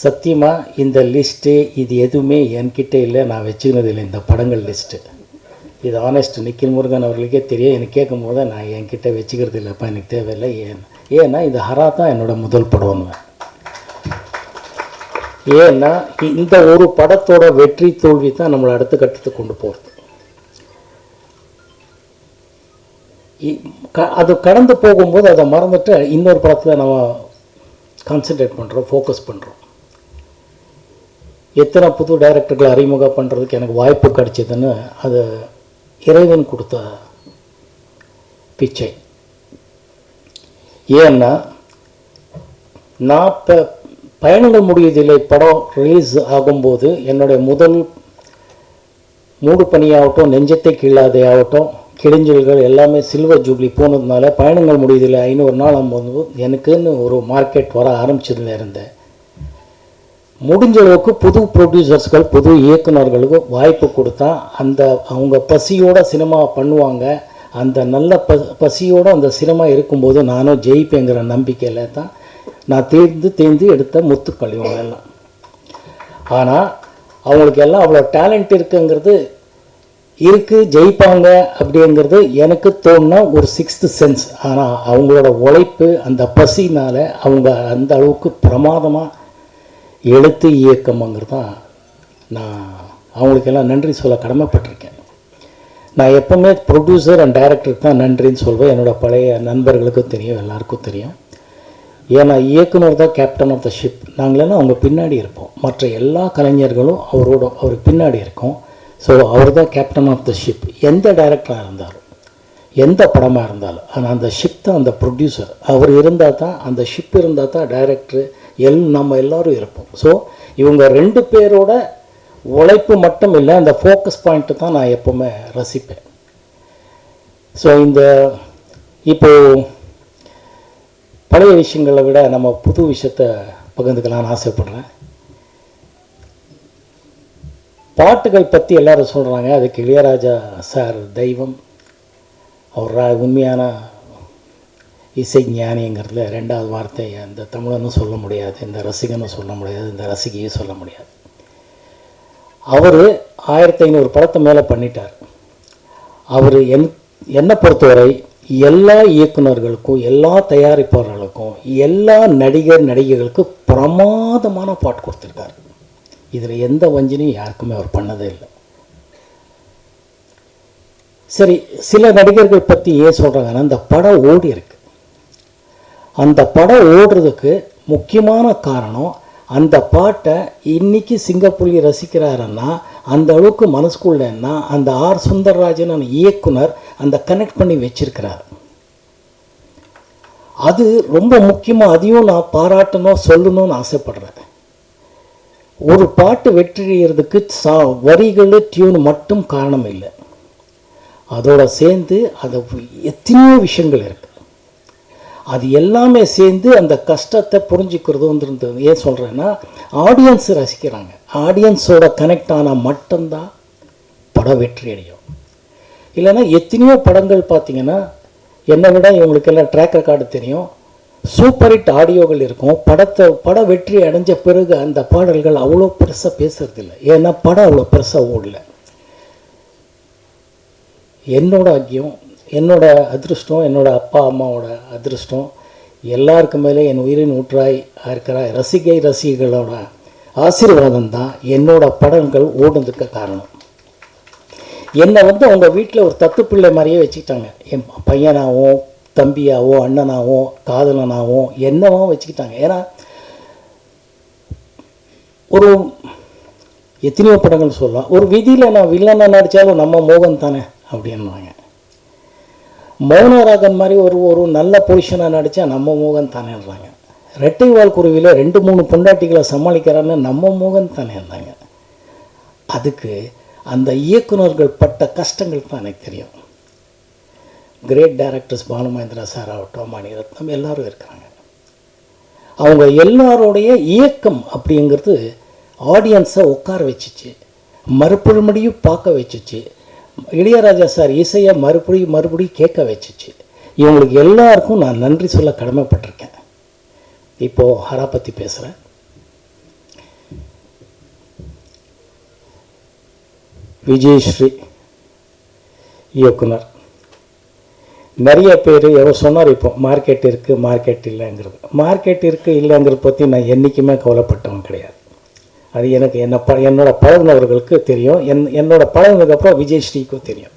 சத்தியமாக இந்த லிஸ்ட்டு இது எதுவுமே என்கிட்ட இல்லை, நான் வச்சுக்கிறது இல்லை இந்த படங்கள் லிஸ்ட்டு. இது ஆனஸ்ட் நிக்கில் முருகன் அவர்களுக்கே தெரியும். எனக்கு கேட்கும் போது நான் என்கிட்ட வச்சுக்கிறது இல்லைப்பா, எனக்கு தேவையில்லை. ஏன்னா இது ஹரா தான் என்னோடய முதல் படம்னு. ஏன்னா இந்த ஒரு படத்தோட வெற்றி தோல்வி தான் நம்மளை அடுத்த கட்டத்துக்கு கொண்டு போகிறது. அது கடந்து போகும்போது அதை மறந்துட்டு இன்னொரு படத்தில் நம்ம கான்சன்ட்ரேட் பண்ணுறோம், ஃபோக்கஸ் பண்ணுறோம். எத்தனை புது டைரக்டர்களை அறிமுகம் பண்ணுறதுக்கு எனக்கு வாய்ப்பு கிடைச்சதுன்னு அது இறைவன் கொடுத்த பிச்சை. ஏன்னா நான் இப்போ பயணங்கள் முடியதில்லை படம் ரிலீஸ் ஆகும்போது என்னுடைய முதல் மூடு பணியாகட்டும், நெஞ்சத்தை கீழாதே ஆகட்டும், கிழிஞ்சல்கள் எல்லாமே சில்வர் ஜூப்ளி போனதுனால பயணங்கள் முடியதில்லை 500 நாள் போது எனக்குன்னு ஒரு மார்க்கெட் வர ஆரம்பிச்சதுல இருந்தேன். முடிஞ்ச அளவுக்கு புது ப்ரொடியூசர்ஸ்கள் புது இயக்குநர்களுக்கு வாய்ப்பு கொடுத்தா அந்த அவங்க பசியோட சினிமா பண்ணுவாங்க. அந்த நல்ல பசியோடு அந்த சினிமா இருக்கும்போது நானும் ஜெயிப்பேங்கிற நம்பிக்கையில் தான் நான் தேர்ந்து எடுத்த முத்துக்கள் இவங்க எல்லாம். ஆனால் அவங்களுக்கு எல்லாம் அவ்வளோ டேலண்ட் இருக்குங்கிறது இருக்குது, ஜெயிப்பாங்க அப்படிங்கிறது எனக்கு தோணுனா ஒரு 6th சென்ஸ். ஆனால் அவங்களோட உழைப்பு அந்த பசினால் அவங்க அந்த அளவுக்கு பிரமாதமாக எழுத்து இயக்கம்ங்கிறது தான் நான் அவங்களுக்கெல்லாம் நன்றி சொல்ல கடமைப்பட்டிருக்கேன். நான் எப்போவுமே ப்ரொடியூசர் அண்ட் டைரக்டருக்கு தான் நன்றின்னு சொல்வேன். என்னோடய பழைய நண்பர்களுக்கும் தெரியும், எல்லாருக்கும் தெரியும். ஏன்னா இயக்குனர் தான் கேப்டன் ஆஃப் த ஷிப். நாங்களெல்லாம் அவங்க பின்னாடி இருப்போம், மற்ற எல்லா கலைஞர்களும் அவருக்கு பின்னாடி இருக்கோம். ஸோ அவர் தான் கேப்டன் ஆஃப் த ஷிப். எந்த டைரக்டராக இருந்தாலும் எந்த படமாக இருந்தாலும் ஆனால் அந்த ஷிப் தான் அந்த ப்ரொடியூசர். அவர் இருந்தால் தான் அந்த ஷிப் இருந்தால் தான் டைரக்டரு நம்ம எல்லோரும் இருப்போம். ஸோ இவங்க 2 பேரோட உழைப்பு மட்டும் இல்லை, அந்த ஃபோக்கஸ் பாயிண்ட்டு தான் நான் எப்போவுமே ரசிப்பேன். ஸோ இந்த இப்போது பழைய விஷயங்களை விட நம்ம புது விஷயத்தை பகிர்ந்துக்கலான்னு ஆசைப்படுறேன். பாட்டுகள் பற்றி எல்லோரும் சொல்கிறாங்க, அதுக்கு இளையராஜா சார் தெய்வம். அவர் உண்மையான இசை ஞானிங்கிறதுல 2வது வார்த்தை இந்த தமிழனும் சொல்ல முடியாது, இந்த ரசிகனும் சொல்ல முடியாது, இந்த ரசிகையும் சொல்ல முடியாது. அவர் 1500 படத்தை மேலே பண்ணிட்டார். அவர் என்னை பொறுத்தவரை எல்லா இயக்குநர்களுக்கும், எல்லா தயாரிப்பாளர்களுக்கும், எல்லா நடிகர் நடிகைகளுக்கும் பிரமாதமான பாட்டு கொடுத்துருக்காரு. இதில் எந்த வஞ்சனையும் யாருக்குமே அவர் பண்ணதே இல்லை. சரி, சில நடிகர்கள் பற்றி ஏன் சொல்கிறாங்கன்னா அந்த படம் ஓடி இருக்கு. அந்த படம் ஓடுறதுக்கு முக்கியமான காரணம் அந்த பாட்டை இன்னைக்கு சிங்கப்பூர்லி ரசிக்கிறாருன்னா அந்த அளவுக்கு மனசுக்குள்ளேன்னா அந்த ஆர் சுந்தரராஜன் இயக்குனர் அந்த கனெக்ட் பண்ணி வச்சிருக்கிறார். அது ரொம்ப முக்கியமாக. அதையும் நான் பாராட்டணும், சொல்லணும்னு ஆசைப்படுறேன். ஒரு பாட்டு வெற்றியறதுக்கு வரிகள் டியூன் மட்டும் காரணம் இல்லை, அதோட சேர்ந்து அது எத்தனையோ விஷயங்கள் இருக்குது. அது எல்லாமே சேர்ந்து அந்த கஷ்டத்தை புரிஞ்சுக்கிறதுன்றது. ஏன் சொல்கிறேன்னா ஆடியன்ஸ் ரசிக்கிறாங்க, ஆடியன்ஸோட கனெக்ட் ஆனால் மட்டும்தான் படம் வெற்றி அடையும். இல்லைன்னா எத்தனையோ படங்கள் பார்த்திங்கன்னா என்னை விட இவங்களுக்கெல்லாம் ட்ராக் ரெக்கார்டு தெரியும், சூப்பர் ஹிட் ஆடியோகள் இருக்கும். படம் வெற்றி அடைஞ்ச பிறகு அந்த பாடல்கள் அவ்வளோ பெருசாக பேசுறதில்லை, ஏன்னா படம் அவ்வளோ பெருசாக ஓடல. என்னோட ஐக்கியம், என்னோட அதிருஷ்டம், என்னோடய அப்பா அம்மாவோட அதிருஷ்டம், எல்லாருக்கு மேலே என் உயிரின் ஊற்றாய் இருக்கிற ரசிகைகளோட ஆசீர்வாதம் தான் என்னோட படங்கள் ஓடுறதுக்கு காரணம். என்னை அவங்க வீட்டில் ஒரு தத்து பிள்ளை மாதிரியே வச்சுக்கிட்டாங்க. என் பையனாகவும் தம்பியாவோ அண்ணனாவோ காதலனாவோ என்னவோ வச்சுக்கிட்டாங்க. ஏன்னா ஒரு எத்தனையோ படங்கள் சொல்லலாம். ஒரு விதியில் நான் வில்லனை நடித்தாலும் நம்ம மோகன் தானே அப்படின்வாங்க. மௌனராகன் மாதிரி ஒரு நல்ல பொசிஷனாக நடித்தா நம்ம மோகன் தானேன்றாங்க. ரெட்டை வால் குருவியில் 2-3 பொண்டாட்டிகளை சமாளிக்கிறான்னு நம்ம மோகன் தானே இருந்தாங்க. அதுக்கு அந்த இயக்குநர்கள் பட்ட கஷ்டங்கள் தான் எனக்கு தெரியும். கிரேட் டைரக்டர்ஸ் பாலுமகேந்திரா சார் ஆகட்டும், மணிரத்னம் எல்லோரும் இருக்கிறாங்க. அவங்க எல்லாரோடைய இயக்கம் அப்படிங்கிறது ஆடியன்ஸை உட்கார வச்சிச்சு, மறுபடியும் பார்க்க வச்சிச்சு. இளையராஜா சார் இசையை மறுபடியும் கேட்க வச்சிச்சு. இவங்களுக்கு எல்லாருக்கும் நான் நன்றி சொல்ல கடமைப்பட்டிருக்கேன். இப்போது ஹரா பற்றி பேசுகிறேன். விஜயஸ்ரீ இயக்குனர். நிறைய பேர் எவ்வளோ சொன்னார், இப்போ மார்க்கெட் இருக்குது மார்க்கெட் இல்லைங்கிறது. மார்க்கெட் இருக்குது இல்லைங்கிறத பற்றி நான் என்றைக்குமே கவலைப்பட்டவன் கிடையாது. அது எனக்கு என்னோட பழகினவர்களுக்கு தெரியும். என்னோட பழகினதுக்கப்புறம் விஜயஸ்ரீக்கும் தெரியும்.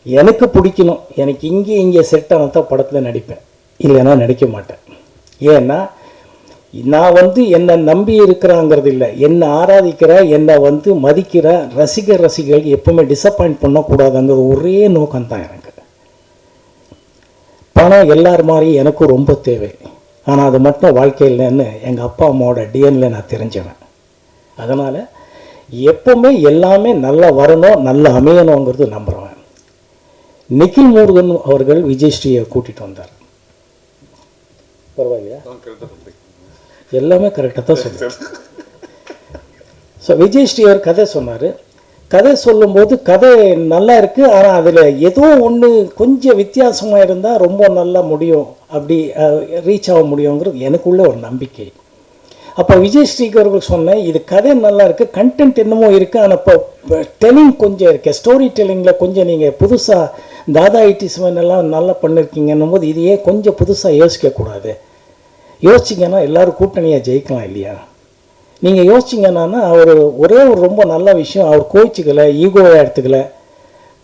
எனக்கு பிடிக்கணும், எனக்கு இங்கே செட் ஆனால் தான் படத்தில் நடிப்பேன், இல்லைன்னா நடிக்க மாட்டேன். ஏன்னா நான் என்னை நம்பி இருக்கிறாங்கிறது இல்லை, என்னை ஆராதிக்கிற என்னை மதிக்கிற ரசிகர்கள் எப்பவுமே டிசப்பாயிண்ட் பண்ணக்கூடாதுங்கிறது ஒரே நோக்கம்தான் எனக்கு. பணம் எல்லார் மாதிரி எனக்கும் ரொம்ப தேவை, ஆனால் அது மட்டும் வாழ்க்கை இல்லைன்னு எங்கள் அப்பா அம்மாவோட டிஎன்ல நான் தெரிஞ்சவன். அதனால் எப்பவுமே எல்லாமே நல்லா வரணும், நல்லா அமையணுங்கிறது நம்புகிறவன். நிக்கில் முருகன் அவர்கள் விஜயஸ்ரீயை கூட்டிகிட்டு வந்தார். பரவாயில்லையா? எல்லாமே கரெக்டாக தான் சொன்னார். ஸோ விஜயஸ்ரீ அவர் கதை சொன்னார். கதை சொல்லும்போது கதை நல்லா இருக்குது, ஆனால் அதில் ஏதோ ஒன்று கொஞ்சம் வித்தியாசமாக இருந்தால் ரொம்ப நல்லா முடியும், அப்படி ரீச் ஆக முடியுங்கிறது எனக்குள்ள ஒரு நம்பிக்கை. அப்போ விஜயஸ்ரீக்கு அவர்கள் சொன்னேன், இது கதை நல்லா இருக்குது, கண்டென்ட் என்னமோ இருக்குது, ஆனால் இப்போ டெல்லிங் கொஞ்சம் இருக்குது, ஸ்டோரி டெல்லிங்கில் கொஞ்சம் நீங்கள் புதுசாக தாதா ஐட்டிஸ்மன் எல்லாம் நல்லா பண்ணியிருக்கீங்கன்னும் போது இதையே கொஞ்சம் புதுசாக யோசிக்கக்கூடாது, யோசிச்சிங்கன்னா எல்லோரும் கூட்டணியாக ஜெயிக்கலாம் இல்லையா? நீங்கள் யோசிச்சிங்கன்னா ஒரே ஒரு ரொம்ப நல்ல விஷயம், அவர் கோச்சிக்கலை, ஈகோவை எடுத்துக்கல,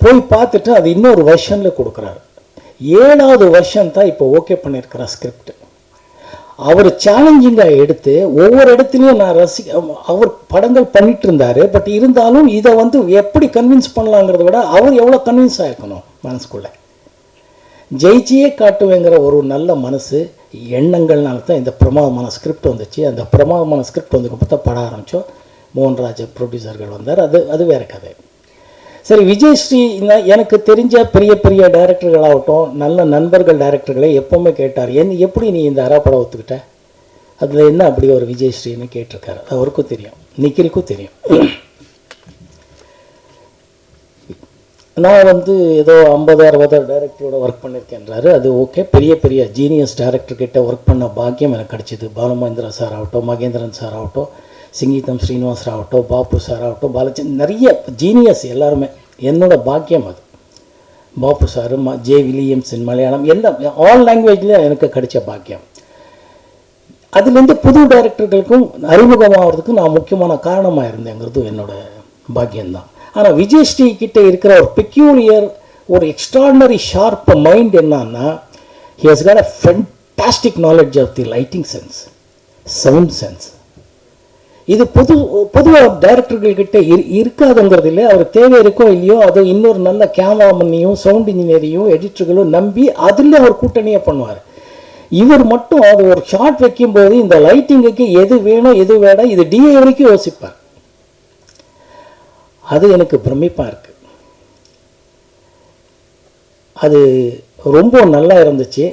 போய் பார்த்துட்டு அது இன்னொரு வெர்ஷனில் கொடுக்குறாரு. 7வது வெர்ஷன் தான் இப்போ ஓகே பண்ணியிருக்கிறார் ஸ்கிரிப்ட். அவர் சேலஞ்சிங்காக எடுத்து ஒவ்வொரு இடத்துலையும் நான் அவர் படங்கள் பண்ணிட்டு இருந்தார். பட் இருந்தாலும் இதை எப்படி கன்வின்ஸ் பண்ணலாங்கிறத விட அவர் எவ்வளோ கன்வின்ஸ் ஆகிருக்கணும் மனசுக்குள்ளே. ஜெயிச்சியே காட்டுவேங்கிற ஒரு நல்ல மனசு எண்ணங்கள்னால தான் இந்த பிரமாதமான ஸ்கிரிப்ட் வந்துச்சு. அந்த பிரமாதமான ஸ்கிரிப்ட் பார்த்தா பட ஆரம்பித்தோம். மோகன்ராஜ் ப்ரொடியூசர்கள் வந்தார். அது வேறு கதை. சரி, விஜயஸ்ரீ எனக்கு தெரிஞ்ச பெரிய பெரிய டைரக்டர்களாகட்டும், நல்ல நண்பர்கள் டைரக்டர்களை எப்போவுமே கேட்டார், எப்படி நீ இந்த படம் ஒத்துக்கிட்ட, அதில் என்ன அப்படி ஒரு விஜயஸ்ரீன்னு கேட்டிருக்காரு. அவருக்கும் தெரியும், நிக்கிலுக்கும் தெரியும். நான் ஏதோ 50-60 டைரக்டரோட ஒர்க் பண்ணியிருக்கேன்றாரு. அது ஓகே. பெரிய பெரிய ஜீனியஸ் டைரக்டர்கிட்ட ஒர்க் பண்ண பாக்கியம் எனக்கு கிடச்சிது. பாலுமகேந்திரா சார் ஆகட்டும், மகேந்திரன் சார் ஆகட்டும், சிங்கீதம் ஸ்ரீனிவாஸ் ஆகட்டும், பாப்பு சார் ஆகட்டும், பாலச்சந்திரன், நிறைய ஜீனியஸ் எல்லாருமே என்னோட பாக்கியம் அது. பாப்பு சார், ஜே வில்லியம்ஸ் இன் மலையாளம், எல்லாம் ஆல் லாங்குவேஜ்லேயும் எனக்கு கிடைச்ச பாக்கியம். அதுலேருந்து புது டைரக்டர்களுக்கும் அறிமுகமாகிறதுக்கும் நான் முக்கியமான காரணமாக இருந்தேங்கிறது என்னோட பாக்கியம்தான். ஆனால் விஜயஸ்ரீ கிட்டே இருக்கிற ஒரு பெக்யூலியர், ஒரு எக்ஸ்ட்ராடினரி ஷார்ப் மைண்ட் என்னன்னா, he has got a fantastic knowledge of the lighting sense, sound sense. இது பொதுவாக டைரக்டர்கள்கிட்ட இருக்காதுங்கிறது இல்லை. அவர் தேவை இருக்கோ இல்லையோ, அது இன்னொரு நல்ல கேமராமேனையும் சவுண்ட் இன்ஜினியரையும் எடிட்டர்களும் நம்பி அதில் அவர் கூட்டணியை பண்ணுவார். இவர் மட்டும் அது ஒரு ஷார்ட் வைக்கும்போது இந்த லைட்டிங்குக்கு எது வேணும் எது வேண்டாம் இது டிஏ வரைக்கும் யோசிப்பார். அது எனக்கு பிரமிப்பாக இருக்குது. அது ரொம்ப நல்லா இருந்துச்சு.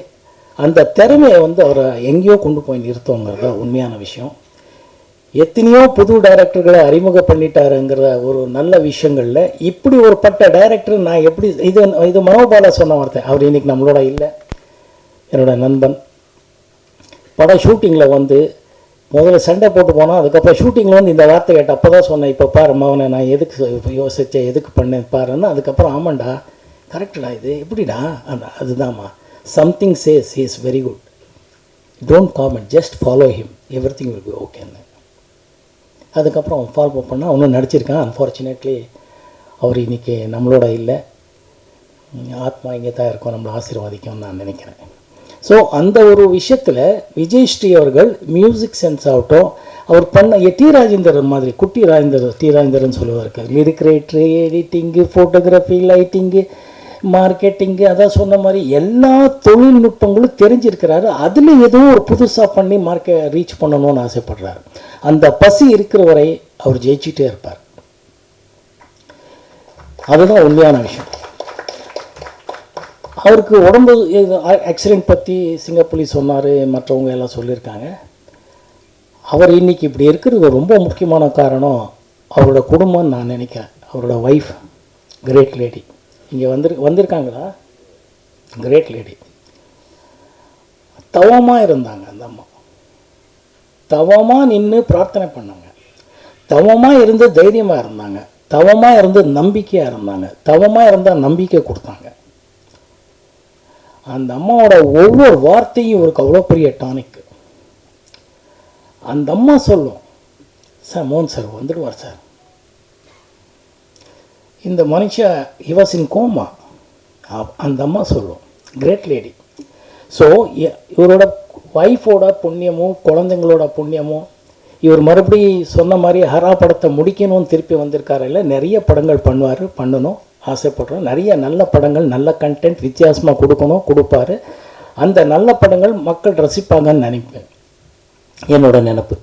அந்த திறமையை அவரை எங்கேயோ கொண்டு போய் நிறுத்தோங்கிறது தான் உண்மையான விஷயம். எத்தனையோ புது டைரக்டர்களை அறிமுகம் பண்ணிட்டாருங்கிற ஒரு நல்ல விஷயங்களில் இப்படி ஒரு பட்ட டைரக்டர் நான் எப்படி இது மனோபாலா சொன்ன வார்த்தை. அவர் இன்னைக்கு நம்மளோட இல்லை, என்னோட நண்பன். படம் ஷூட்டிங்கில் முதல்ல சண்டை போட்டு போனால், அதுக்கப்புறம் ஷூட்டிங்கில் இந்த வார்த்தை கேட்ட அப்போ தான் சொன்னேன், இப்போ பாரு மகனை நான் எதுக்கு யோசித்தேன், எதுக்கு பண்ணேன் பாருன்னா, அதுக்கப்புறம் ஆமாண்டா கரெக்டடா, இது எப்படிடா, அதுதான்மா, something says he is very good, don't comment, just follow him, everything will be ஓகேன்னு. அதுக்கப்புறம் அவன் ஃபாலோ பண்ணால் அவனும் நடிச்சிருக்கான். அன்ஃபார்ச்சுனேட்லி அவர் இன்றைக்கி நம்மளோட இல்லை, ஆத்மா இங்கே தான் இருக்கும், நம்மளை ஆசீர்வாதிக்கும்னு நான் நினைக்கிறேன். ஸோ அந்த ஒரு விஷயத்தில் விஜயஸ்ரீ அவர்கள் மியூசிக் சென்ஸ் ஆகட்டும், அவர் பண்ண டி ராஜேந்திரன் மாதிரி, குட்டி டி ராஜேந்திரன் சொல்லுவார், லிரிக் ரைட்ரு, எடிட்டிங்கு, ஃபோட்டோகிராஃபி, லைட்டிங்கு, மார்க்கெட்டிங்கு, அதான் சொன்ன மாதிரி எல்லா தொழில்நுட்பங்களும் தெரிஞ்சிருக்கிறாரு. அதில் ஏதோ ஒரு புதுசாக பண்ணி ரீச் பண்ணணும்னு ஆசைப்படுறாரு. அந்த பசி இருக்கிற வரை அவர் ஜெயிச்சுட்டே இருப்பார். அதுதான் உண்மையான விஷயம். அவருக்கு உடம்பு ஆக்சிடெண்ட் பற்றி சிங்கப்புலி சொன்னார், மற்றவங்க எல்லாம் சொல்லியிருக்காங்க. அவர் இன்றைக்கி இப்படி இருக்கிறது ரொம்ப முக்கியமான காரணம் அவரோட குடும்பம்னு நான் நினைக்கிறேன். அவரோட ஒய்ஃப் கிரேட் லேடி இங்கே வந்திருக்காங்களா, கிரேட் லேடி. தவமாக இருந்தாங்க அந்த அம்மா, தவமாக நின்று பிரார்த்தனை பண்ணாங்க, தவமாக இருந்து தைரியமாக இருந்தாங்க. தவமாக இருந்து நம்பிக்கையாக இருந்தாங்க. தவமாக இருந்தால் நம்பிக்கை கொடுத்தாங்க. அந்த அம்மாவோட ஒவ்வொரு வார்த்தையும் இவருக்கு அவ்வளோ பெரிய டானிக். அந்த அம்மா சொல்லும், சார் மோகன் சார் வந்துடுவார் சார், இந்த மனுஷன் இவாசின் கோமா. அந்த அம்மா சொல்லும், கிரேட் லேடி. ஸோ இவரோட ஒய்ஃபோட புண்ணியமும் குழந்தைங்களோட புண்ணியமும், இவர் மறுபடி சொன்ன மாதிரி ஹரா படத்தை முடிக்கணும்னு திருப்பி வந்திருக்காரு. இல்லை, நிறைய படங்கள் பண்ணணும் ஆசைப்படுறோம். நிறைய நல்ல படங்கள், நல்ல கண்டென்ட் வித்தியாசமாக கொடுப்பாரு. அந்த நல்ல படங்கள் மக்கள் ரசிப்பாங்கன்னு நினைப்பேன். என்னோட நினப்பு,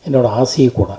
என்னோட ஆசையை கூட.